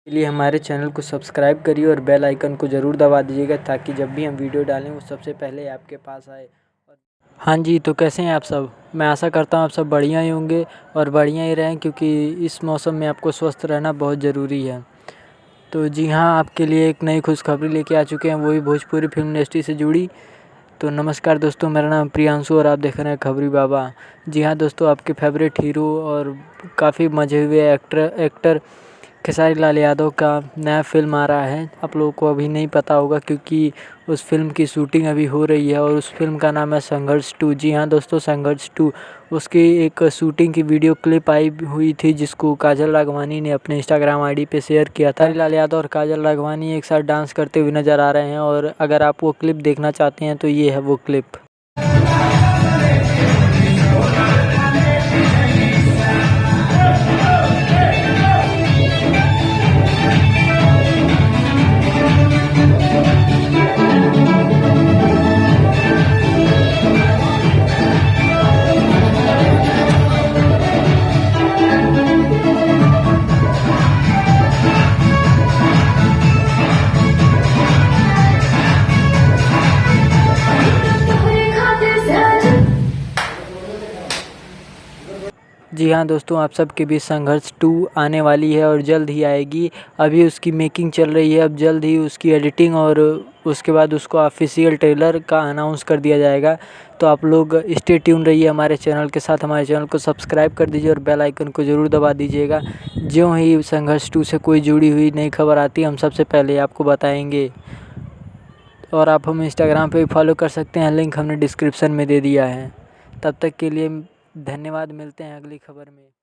के लिए हमारे चैनल को सब्सक्राइब करिए और बेल आइकन को ज़रूर दबा दीजिएगा ताकि जब भी हम वीडियो डालें वो सबसे पहले आपके पास आए। हाँ जी, तो कैसे हैं आप सब? मैं आशा करता हूँ आप सब बढ़िया ही होंगे और बढ़िया ही रहें, क्योंकि इस मौसम में आपको स्वस्थ रहना बहुत ज़रूरी है। तो जी हाँ, आपके लिए एक नई खुशखबरी लेके आ चुके हैं, वो भी भोजपुरी फिल्म इंडस्ट्री से जुड़ी। तो नमस्कार दोस्तों, मेरा नाम प्रियांशु और आप देख रहे हैं खबरी बाबा। जी हाँ दोस्तों, आपके फेवरेट हीरो और काफ़ी मजे हुए एक्टर खेसारी लाल यादव का नया फ़िल्म आ रहा है। आप लोगों को अभी नहीं पता होगा क्योंकि उस फ़िल्म की शूटिंग अभी हो रही है और उस फ़िल्म का नाम है संघर्ष 2। जी हाँ दोस्तों, संघर्ष 2 उसकी एक शूटिंग की वीडियो क्लिप आई हुई थी, जिसको काजल राघवानी ने अपने इंस्टाग्राम आईडी पे शेयर किया था। खेसारी लाल यादव और काजल राघवानी एक साथ डांस करते हुए नज़र आ रहे हैं और अगर आप वो क्लिप देखना चाहते हैं तो ये है वो क्लिप। जी हाँ दोस्तों, आप सबके बीच संघर्ष 2 आने वाली है और जल्द ही आएगी। अभी उसकी मेकिंग चल रही है, अब जल्द ही उसकी एडिटिंग और उसके बाद उसको ऑफिशियल ट्रेलर का अनाउंस कर दिया जाएगा। तो आप लोग स्टे ट्यून रहिए हमारे चैनल के साथ, हमारे चैनल को सब्सक्राइब कर दीजिए और बेल आइकन को ज़रूर दबा दीजिएगा। ज्यों ही संघर्ष 2 से कोई जुड़ी हुई नई खबर आती है हम सबसे पहले आपको बताएंगे। और आप हमें इंस्टाग्राम पे भी फॉलो कर सकते हैं, लिंक हमने डिस्क्रिप्शन में दे दिया है। तब तक के लिए धन्यवाद, मिलते हैं अगली खबर में।